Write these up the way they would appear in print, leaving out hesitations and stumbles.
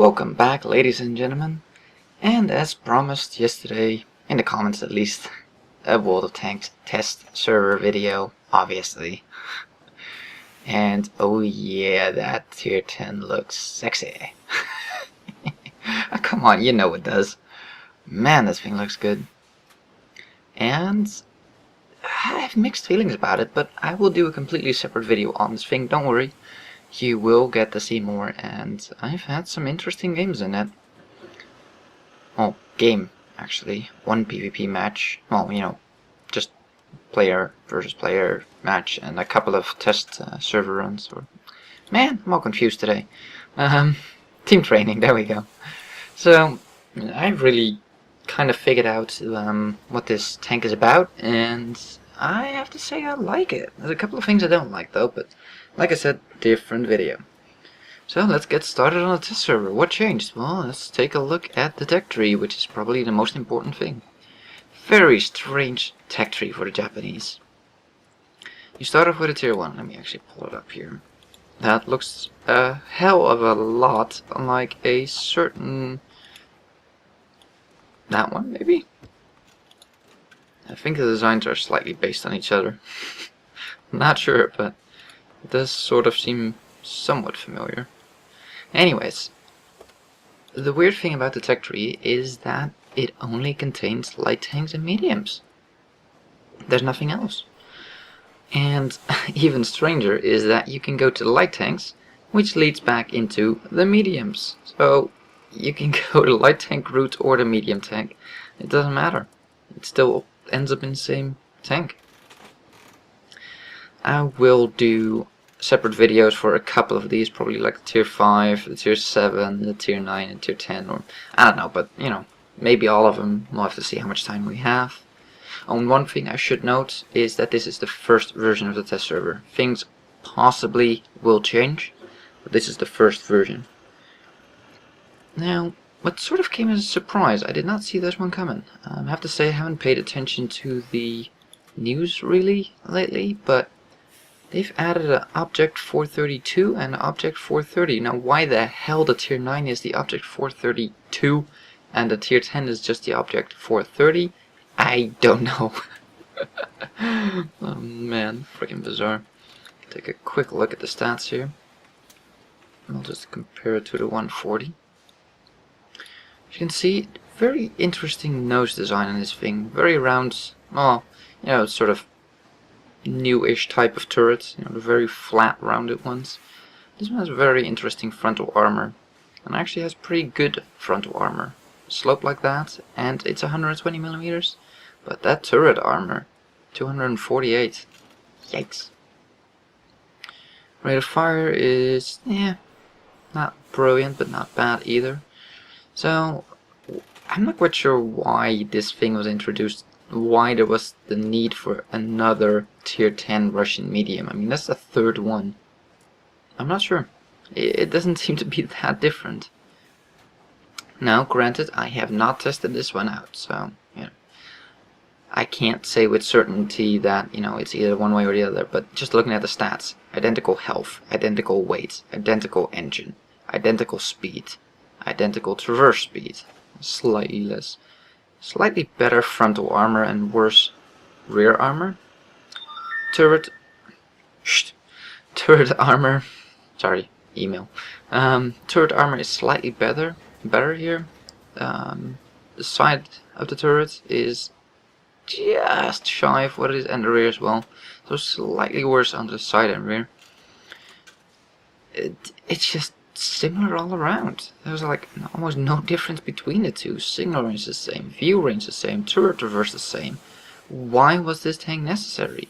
welcome back, ladies and gentlemen, and as promised yesterday, in the comments at least, a World of Tanks test server video, obviously. And oh yeah, that tier 10 looks sexy. Oh, come on, you know it does. Man, this thing looks good. And I have mixed feelings about it, but I will do a completely separate video on this thing, don't worry. You will get to see more, and I've had some interesting games in it. Well, game, actually. One PvP match. Well, you know, just player versus player match, and a couple of test server runs. Man, I'm all confused today. Team training, there we go. So, I've really kind of figured out what this tank is about, and I have to say I like it. There's a couple of things I don't like, though, but like I said, different video. So let's get started on the test server. What changed? Well, let's take a look at the tech tree, which is probably the most important thing. Very strange tech tree for the Japanese. You start off with a tier 1. Let me actually pull it up here. That looks a hell of a lot like a certain... that one, maybe? I think the designs are slightly based on each other. Not sure, but it does sort of seem somewhat familiar. Anyways, the weird thing about the tech tree is that it only contains light tanks and mediums. There's nothing else. And even stranger is that you can go to the light tanks, which leads back into the mediums. So you can go to light tank route or the medium tank. It doesn't matter. It still ends up in the same tank. I will do separate videos for a couple of these, probably like the tier 5, the tier 7, the tier 9, and tier 10, or I don't know, but you know, maybe all of them. We'll have to see how much time we have. And one thing I should note is that this is the first version of the test server. Things possibly will change, but this is the first version. Now, what sort of came as a surprise, I did not see this one coming. I have to say I haven't paid attention to the news really lately, but they've added an Object 432 and an Object 430. Now, why the hell the tier 9 is the Object 432 and the tier 10 is just the Object 430, I don't know. Oh man, freaking bizarre. Take a quick look at the stats here. I'll just compare it to the 140. As you can see, very interesting nose design on this thing. Very round, well, you know, sort of newish type of turrets, you know, the very flat rounded ones. This one has very interesting frontal armor, and actually has pretty good frontal armor. Slope like that, and it's 120 millimeters, but that turret armor, 248. Yikes. Rate of fire is, yeah, not brilliant, but not bad either. So, I'm not quite sure why this thing was introduced, why there was the need for another tier 10 Russian medium. I mean, that's the third one. I'm not sure. It doesn't seem to be that different. Now, granted, I have not tested this one out, so, you know, I can't say with certainty that, you know, it's either one way or the other, but just looking at the stats, identical health, identical weight, identical engine, identical speed, identical traverse speed, slightly less. Slightly better frontal armor and worse rear armor. Turret armor. Sorry, email. Turret armor is slightly better here. The side of the turret is just shy of what it is, and the rear as well. So slightly worse on the side and rear. It's just similar all around. There's like almost no difference between the two. Signal range the same, view range the same, turret traverse the same. Why was this tank necessary?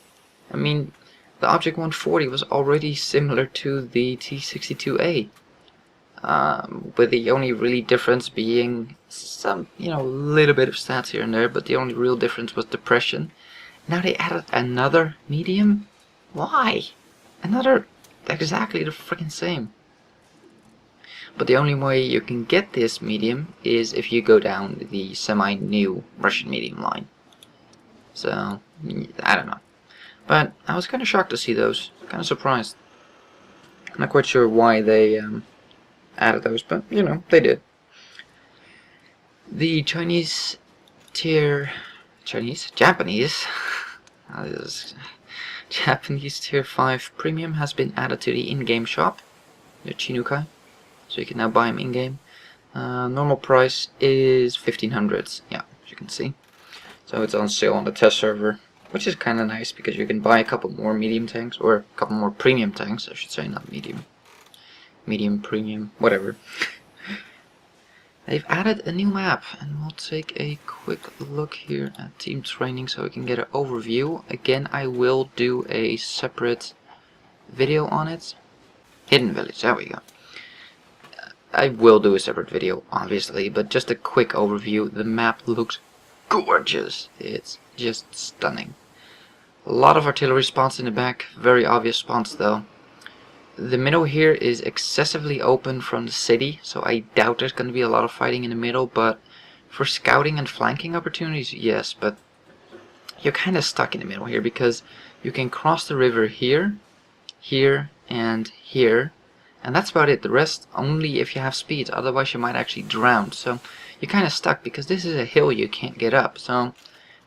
I mean, the Object 140 was already similar to the T62A, with the only really difference being some, you know, little bit of stats here and there, but the only real difference was depression. Now they added another medium? Why? Another exactly the freaking same. But the only way you can get this medium is if you go down the semi-new Russian medium line. So, I don't know. But I was kind of shocked to see those. Kind of surprised. I'm not quite sure why they added those, but you know, they did. The Japanese tier 5 premium has been added to the in-game shop, the Chinukai, so you can now buy them in-game. Normal price is 1500, yeah, as you can see. So it's on sale on the test server, which is kind of nice because you can buy a couple more medium tanks, or a couple more premium tanks, I should say, not medium. Medium, premium, whatever. They've added a new map, and we'll take a quick look here at team training so we can get an overview. Again, I will do a separate video on it. Hidden Village, there we go. I will do a separate video, obviously, but just a quick overview. The map looks gorgeous. It's just stunning. A lot of artillery spots in the back, very obvious spots though. The middle here is excessively open from the city, so I doubt there's going to be a lot of fighting in the middle, but for scouting and flanking opportunities, yes, but you're kind of stuck in the middle here because you can cross the river here, here, and here, and that's about it. The rest only if you have speed, otherwise you might actually drown, so you're kind of stuck because this is a hill you can't get up, so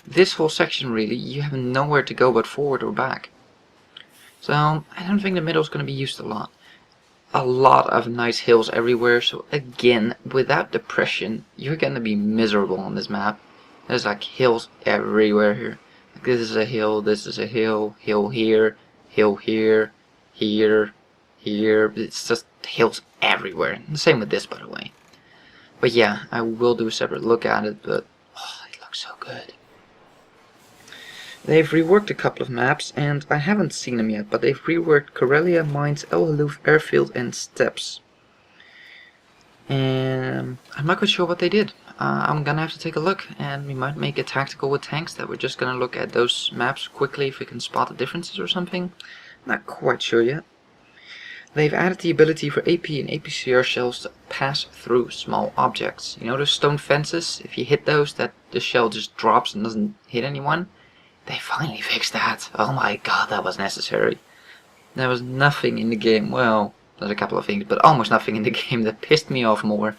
this whole section really, you have nowhere to go but forward or back. So I don't think the middle is going to be used a lot. A lot of nice hills everywhere, so again, without depression, you're going to be miserable on this map. There's like hills everywhere here. Like this is a hill, this is a hill, hill here, here, here. It's just hills everywhere. And the same with this, by the way. But yeah, I will do a separate look at it, but oh, it looks so good. They've reworked a couple of maps, and I haven't seen them yet, but they've reworked Corellia, Mines, El Haluf, Airfield, and Steps. And I'm not quite sure what they did. I'm gonna have to take a look, and we might make a tactical with tanks that we're just gonna look at those maps quickly if we can spot the differences or something. Not quite sure yet. They've added the ability for AP and APCR shells to pass through small objects. You know those stone fences? If you hit those, that the shell just drops and doesn't hit anyone? They finally fixed that. Oh my god, that was necessary. There was nothing in the game, well, there's a couple of things, but almost nothing in the game that pissed me off more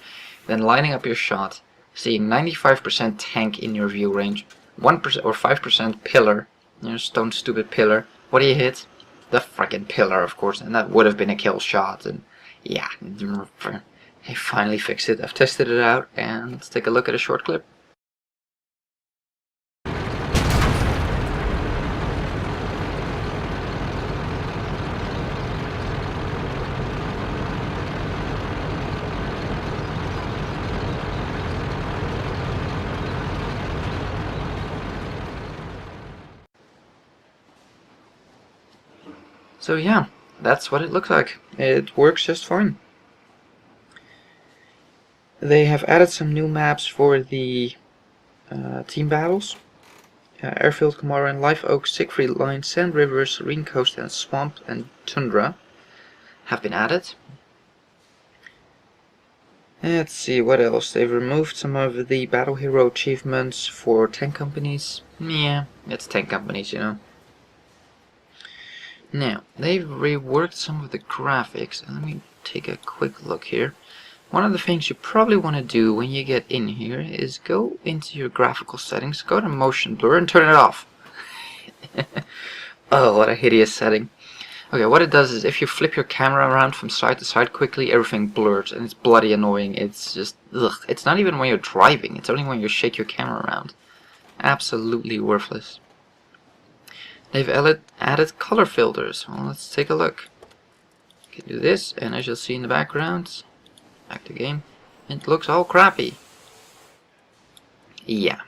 than lining up your shot, seeing 95% tank in your view range, 1% or 5% pillar, you know, stone stupid pillar. What do you hit? The frickin' pillar, of course, and that would have been a kill shot, and yeah, they finally fixed it. I've tested it out, and let's take a look at a short clip. So yeah, that's what it looks like. It works just fine. They have added some new maps for the team battles. Airfield, Kamara, and Live Oak, Siegfried Line, Sand River, Serene Coast, and Swamp and Tundra have been added. Let's see, what else? They've removed some of the Battle Hero achievements for tank companies. Yeah, it's tank companies, you know. Now, they've reworked some of the graphics. Let me take a quick look here. One of the things you probably want to do when you get in here is go into your graphical settings, go to motion blur and turn it off. Oh, what a hideous setting. Okay, what it does is if you flip your camera around from side to side quickly, everything blurs and it's bloody annoying. It's just, ugh. It's not even when you're driving, it's only when you shake your camera around. Absolutely worthless. They've added color filters. Well, let's take a look. You can do this, and as you'll see in the background, back to game, it looks all crappy. Yeah,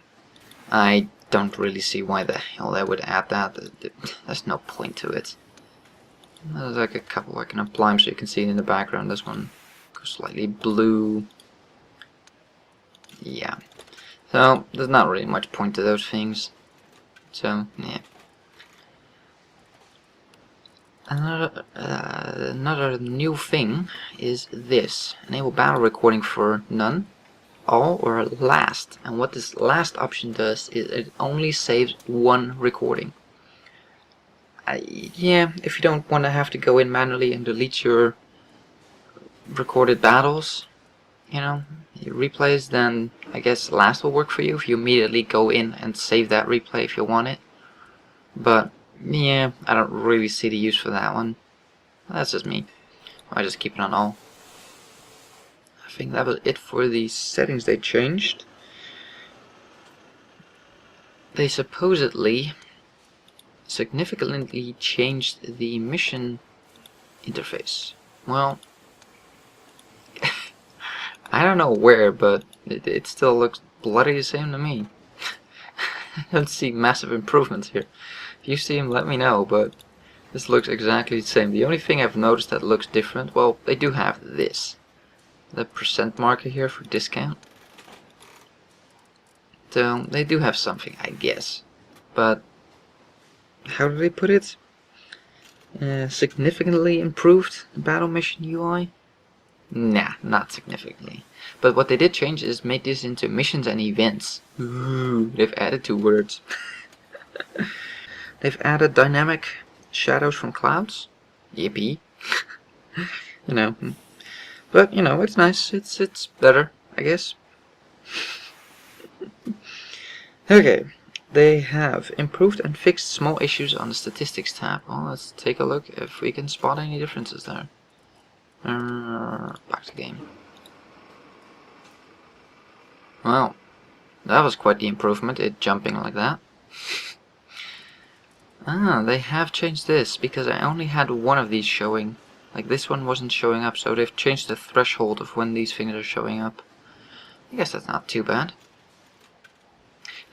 I don't really see why the hell they would add that. There's no point to it. There's like a couple I can apply them so you can see it in the background. This one goes slightly blue. Yeah, so there's not really much point to those things. So yeah. Another new thing is this. Enable battle recording for none, all, or last. And what this last option does is it only saves one recording. Yeah, if you don't want to have to go in manually and delete your recorded battles, you know, replays, then I guess last will work for you if you immediately go in and save that replay if you want it. But yeah, I don't really see the use for that one. That's just me. I just keep it on all. I think that was it for the settings they changed. They supposedly significantly changed the mission interface. Well, I don't know where, but it still looks bloody the same to me. I don't see massive improvements here. If you see them, let me know, but this looks exactly the same. The only thing I've noticed that looks different, well, they do have this. The percent marker here for discount. So, they do have something, I guess. But, how do they put it? Significantly improved battle mission UI? Nah, not significantly. But what they did change is made this into missions and events. Ooh, they've added 2 words. They've added dynamic shadows from clouds. Yippee. You know. But, you know, it's nice. It's better, I guess. Okay. They have improved and fixed small issues on the statistics tab. Well, let's take a look if we can spot any differences there. Back to game. Well, that was quite the improvement, it jumping like that. They have changed this, because I only had one of these showing. Like, this one wasn't showing up, so they've changed the threshold of when these things are showing up. I guess that's not too bad.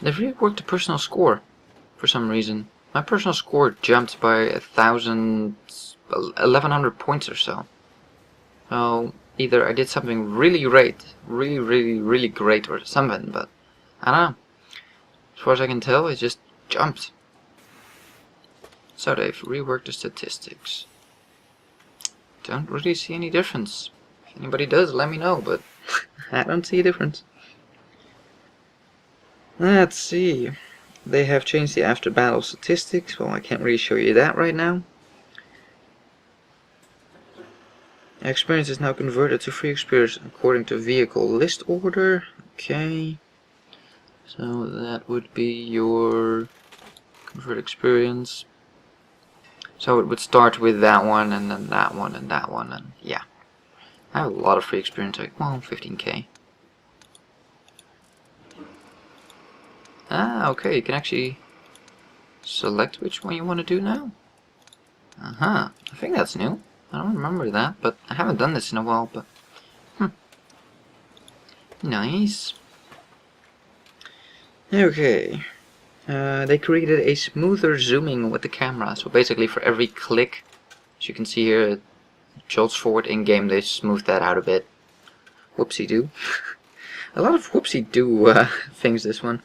They've reworked the personal score, for some reason. My personal score jumped by 1,100 points or so. So, either I did something really great, really great or something, but I don't know. As far as I can tell, it just jumped. So they've reworked the statistics. Don't really see any difference. If anybody does, let me know, but I don't see a difference. Let's see. They have changed the after battle statistics. Well, I can't really show you that right now. Experience is now converted to free experience according to vehicle list order. Okay. So that would be your convert experience. So it would start with that one, and then that one, and that one, and yeah. I have a lot of free experience, like, well, 15k. Ah, okay, you can actually select which one you want to do now. I think that's new. I don't remember that, but I haven't done this in a while, but nice. Okay. They created a smoother zooming with the camera, so basically for every click, as you can see here, it jolts forward in game. They smoothed that out a bit. Whoopsie-doo. A lot of whoopsie-doo things this one.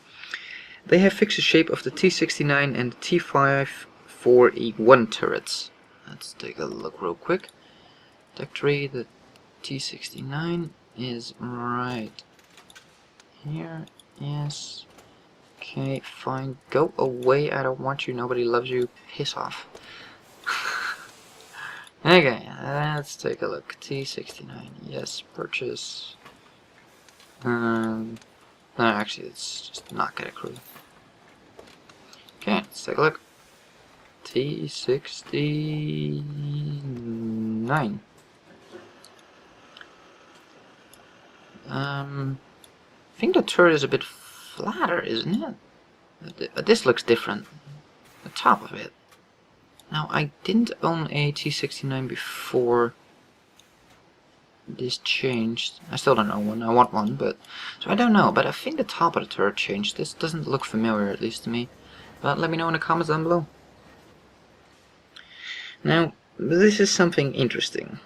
They have fixed the shape of the T69 and the T54E1 turrets. Let's take a look real quick. Tech tree, the T69 is right here. Yes. Okay, fine. Go away. I don't want you. Nobody loves you. Piss off. Okay, let's take a look. T69. Yes, purchase. No, actually, let's just not get a crew. Okay, let's take a look. T69. I think the turret is a bit flatter, isn't it? This looks different. The top of it. Now, I didn't own a T69 before this changed. I still don't own one. I want one, but so I don't know. But I think the top of the turret changed. This doesn't look familiar, at least to me. But let me know in the comments down below. Now, this is something interesting.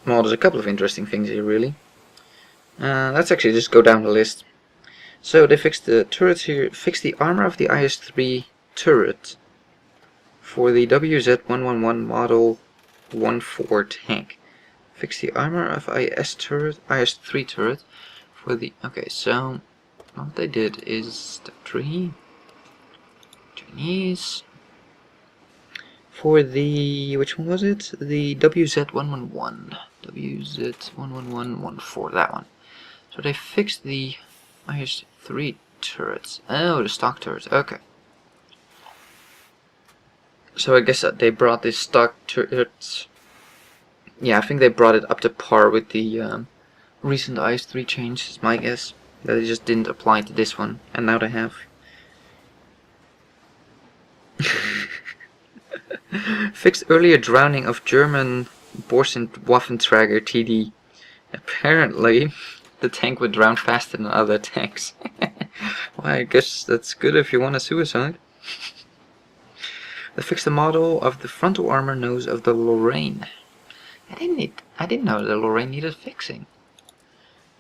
Well, there's a couple of interesting things here, really. Let's actually just go down the list. So they fixed the turrets here, fixed the armor of the IS-3 turret for the WZ-111 Model 14 tank. Fixed the armor of IS-3 turret for the... Okay, so what they did is step 3, Chinese, for the, which one was it? The WZ111. WZ11114, that one. So they fixed the IS-3 turrets. Oh, the stock turrets, okay. So I guess that they brought the stock turrets. Yeah, I think they brought it up to par with the recent IS-3 change, is my guess. That they just didn't apply to this one, and now they have. Fixed earlier drowning of German Waffenträger TD. Apparently, the tank would drown faster than other tanks. Well, I guess that's good if you want a suicide. They fixed the model of the frontal armor nose of the Lorraine. I didn't know the Lorraine needed fixing.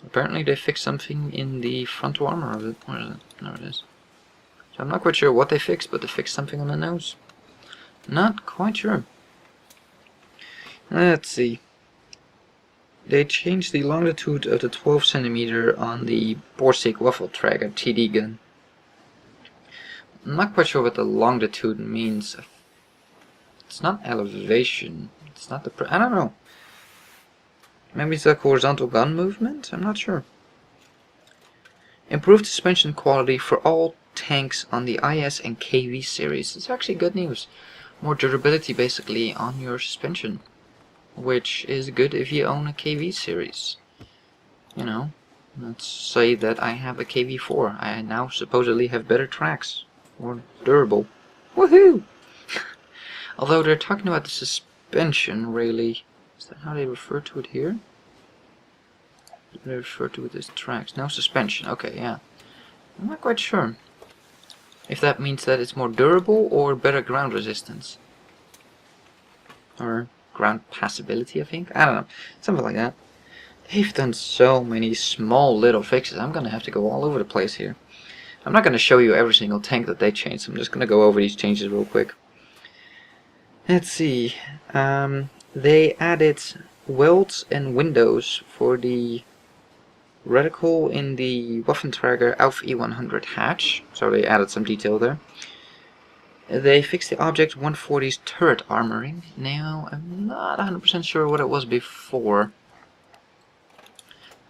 Apparently they fixed something in the frontal armor of it. Where is it? There it is. So I'm not quite sure what they fixed, but they fixed something on the nose. Not quite sure. Let's see. They changed the longitude of the 12 cm on the Borsig Waffenträger TD gun. I'm not quite sure what the longitude means. It's not elevation. It's not the... I don't know. Maybe it's like horizontal gun movement? I'm not sure. Improved suspension quality for all tanks on the IS and KV series. It's actually good news. More durability basically on your suspension. Which is good if you own a KV series. You know, let's say that I have a KV4. I now supposedly have better tracks. More durable. Woohoo! Although they're talking about the suspension, really. Is that how they refer to it here? They refer to it as tracks. No suspension. Okay, yeah. I'm not quite sure if that means that it's more durable or better ground resistance. Or ground passability, I think. I don't know. Something like that. They've done so many small little fixes. I'm going to have to go all over the place here. I'm not going to show you every single tank that they changed. I'm just going to go over these changes real quick. Let's see. They added welds and windows for the reticle in the Waffenträger Auf E100 hatch. So they added some detail there. They fixed the Object 140's turret armoring. Now, I'm not 100% sure what it was before.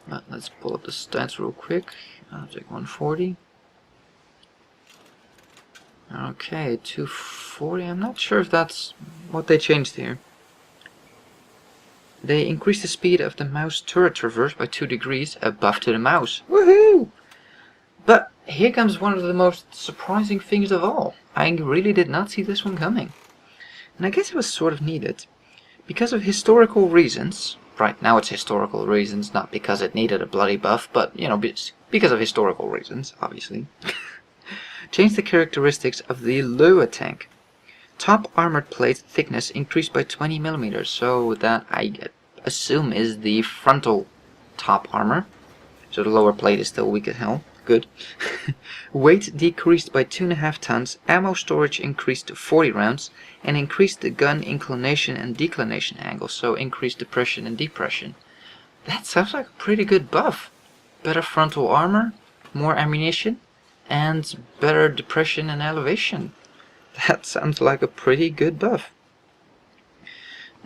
But let's pull up the stats real quick. Object 140. Okay, 240. I'm not sure if that's what they changed here. They increased the speed of the mouse turret traverse by 2 degrees above to the mouse. Woohoo! But here comes one of the most surprising things of all. I really did not see this one coming. And I guess it was sort of needed. Because of historical reasons. Right, now it's historical reasons, not because it needed a bloody buff, but, you know, because of historical reasons, obviously. Changed the characteristics of the löwe tank. Top armored plate thickness increased by 20 mm, so that I assume is the frontal top armor. So the lower plate is still weak as hell. Good. Weight decreased by 2.5 tons, ammo storage increased to 40 rounds, and increased the gun inclination and declination angle, so increased depression and depression. That sounds like a pretty good buff. Better frontal armor, more ammunition, and better depression and elevation. That sounds like a pretty good buff.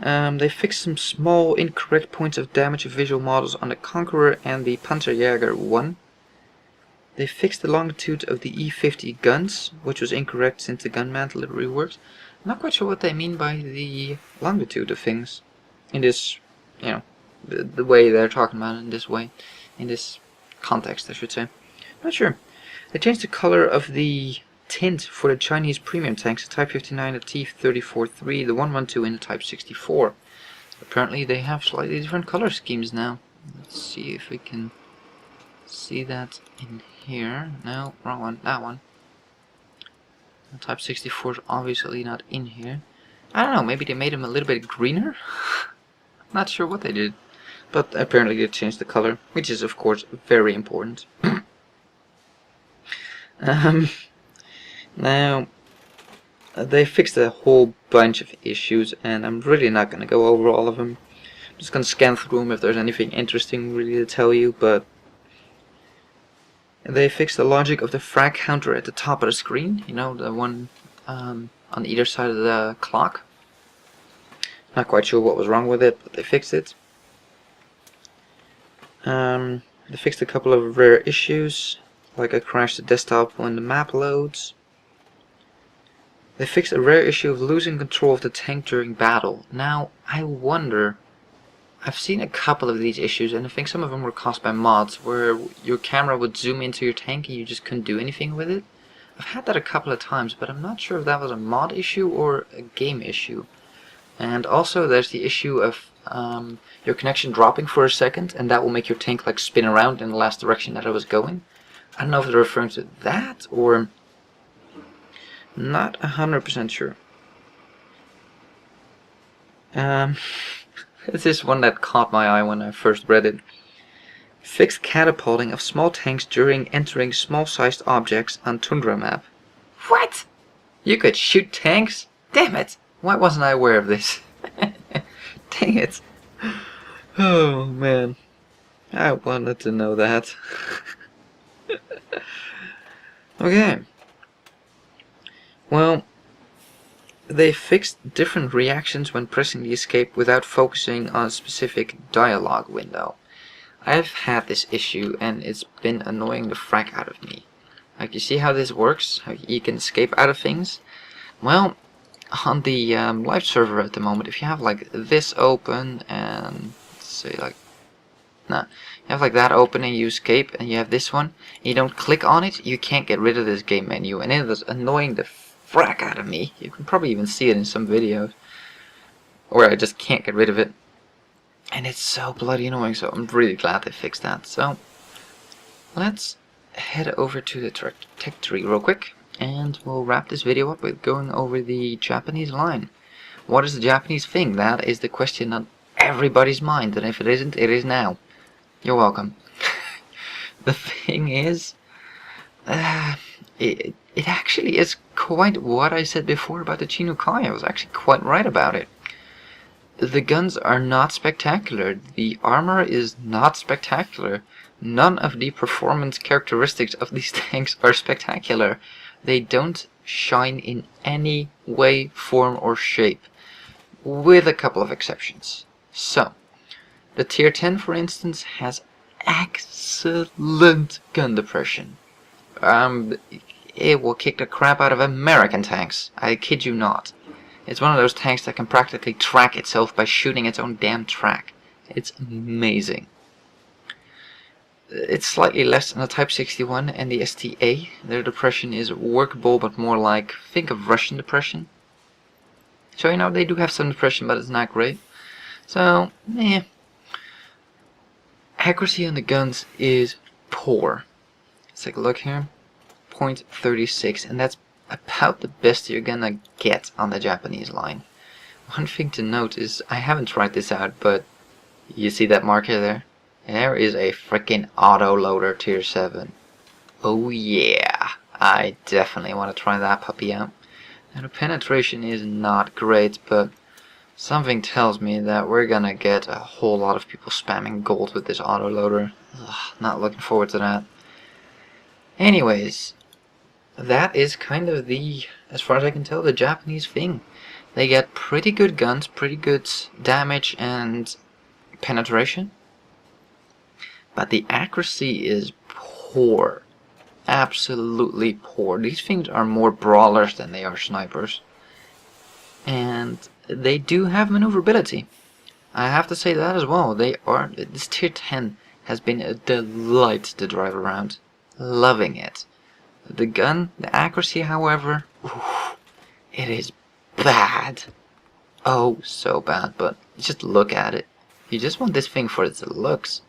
They fixed some small incorrect points of damage of visual models on the Conqueror and the Panzerjäger 1. They fixed the longitude of the E50 guns, which was incorrect since the gun mantle reworked. I'm not quite sure what they mean by the longitude of things. In this, you know, the way they're talking about it in this way. In this context, I should say. Not sure. They changed the color of the tint for the Chinese premium tanks, the Type 59, the T-34-3, the 112, and the Type 64. Apparently they have slightly different color schemes now. Let's see if we can see that in here. No, wrong one, that one. The Type 64 is obviously not in here. I don't know, maybe they made them a little bit greener? Not sure what they did. But apparently they changed the color, which is of course very important. Now, they fixed a whole bunch of issues, and I'm really not going to go over all of them. I'm just going to scan through them if there's anything interesting really to tell you, but they fixed the logic of the frag counter at the top of the screen, you know, the one on either side of the clock, Not quite sure what was wrong with it, but they fixed it. They fixed a couple of rare issues, like a crashed desktop when the map loads. They fixed a rare issue of losing control of the tank during battle. Now, I wonder, I've seen a couple of these issues, and I think some of them were caused by mods, where your camera would zoom into your tank and you just couldn't do anything with it. I've had that a couple of times, but I'm not sure if that was a mod issue or a game issue. And also there's the issue of your connection dropping for a second, and that will make your tank like spin around in the last direction that it was going. I don't know if they're referring to that, or not 100% sure. This is one that caught my eye when I first read it. Fixed catapulting of small tanks during entering small-sized objects on Tundra map. What? You could shoot tanks? Damn it! Why wasn't I aware of this? Dang it. Oh man. I wanted to know that. Okay. Well, they fixed different reactions when pressing the escape without focusing on a specific dialogue window. I've had this issue and it's been annoying the frack out of me. Like, you see how this works? How you can escape out of things? Well, on the live server at the moment, if you have like this open and say like, you have like that open and you escape, and you have this one, and you don't click on it, you can't get rid of this game menu, and it was annoying the frack out of me. You can probably even see it in some videos where I just can't get rid of it, and it's so bloody annoying. So I'm really glad they fixed that. So let's head over to the tech tree real quick, and we'll wrap this video up with going over the Japanese line. What is the Japanese thing? That is the question on everybody's mind, and if it isn't, it is now. You're welcome. The thing is, it actually is quite what I said before about the Chinukai. I was actually quite right about it. The guns are not spectacular. The armor is not spectacular. None of the performance characteristics of these tanks are spectacular. They don't shine in any way, form, or shape, with a couple of exceptions. So, the Tier 10, for instance, has excellent gun depression. It will kick the crap out of American tanks. I kid you not. It's one of those tanks that can practically track itself by shooting its own damn track. It's amazing. It's slightly less than the Type 61 and the STA. Their depression is workable, but more like, think of Russian depression. So, you know, they do have some depression, but it's not great. So, accuracy on the guns is poor. Let's take a look here. 0.36, and that's about the best you're gonna get on the Japanese line. One thing to note is, I haven't tried this out, but you see that marker there? There is a freaking auto-loader Tier 7. Oh yeah, I definitely want to try that puppy out. Now the penetration is not great, but something tells me that we're gonna get a whole lot of people spamming gold with this auto-loader. Not looking forward to that. Anyways, that is kind of the, as far as I can tell, the Japanese thing. They get pretty good guns, pretty good damage and penetration, but the accuracy is poor. Absolutely poor. These things are more brawlers than they are snipers. And they do have maneuverability. I have to say that as well. This Tier 10 has been a delight to drive around. Loving it. The gun, the accuracy, however, it is bad. Oh, so bad, but just look at it. You just want this thing for its looks.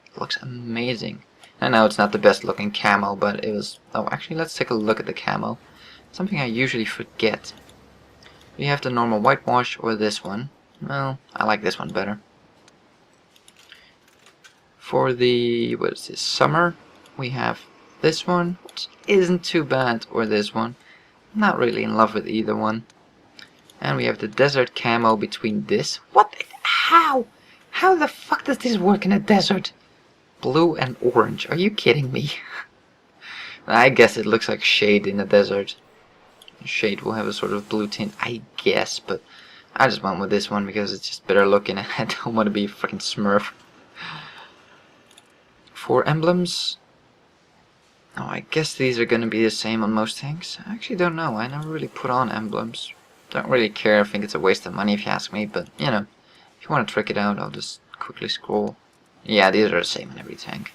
It looks amazing. I know it's not the best looking camo, but it was... Oh, actually, let's take a look at the camo. Something I usually forget. We have the normal whitewash or this one. Well, I like this one better. For the, what is this, summer, we have this one, which isn't too bad, or this one. Not really in love with either one. And we have the desert camo between this. What? How? How the fuck does this work in a desert? Blue and orange. Are you kidding me? I guess it looks like shade in the desert. Shade will have a sort of blue tint, I guess, but I just went with this one because it's just better looking. I don't want to be a freaking smurf. For emblems, oh, I guess these are going to be the same on most things. I actually don't know. I never really put on emblems. Don't really care. I think it's a waste of money if you ask me. But, you know, if you want to trick it out, I'll just quickly scroll. Yeah, these are the same in every tank.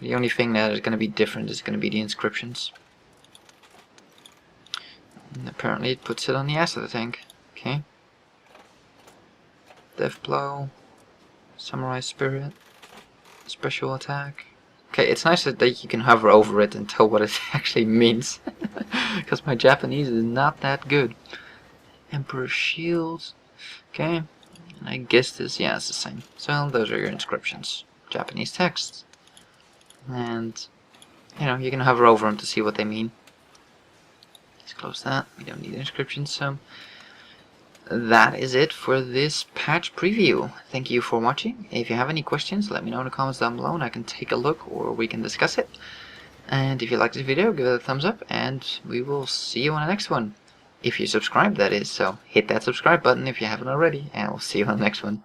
The only thing that is going to be different is going to be the inscriptions. And apparently it puts it on the ass of the tank. Okay. Death Blow. Samurai Spirit. Special Attack. Okay, it's nice that you can hover over it and tell what it actually means. Because my Japanese is not that good. Emperor Shield. Okay. And I guess this, yeah, it's the same. So those are your inscriptions. Japanese texts. And, you know, you can hover over them to see what they mean. Let's close that. We don't need inscriptions, so that is it for this patch preview. Thank you for watching. If you have any questions, let me know in the comments down below and I can take a look or we can discuss it. And if you like this video, give it a thumbs up and we will see you on the next one. If you subscribe, that is, so hit that subscribe button if you haven't already, and we'll see you on the next one.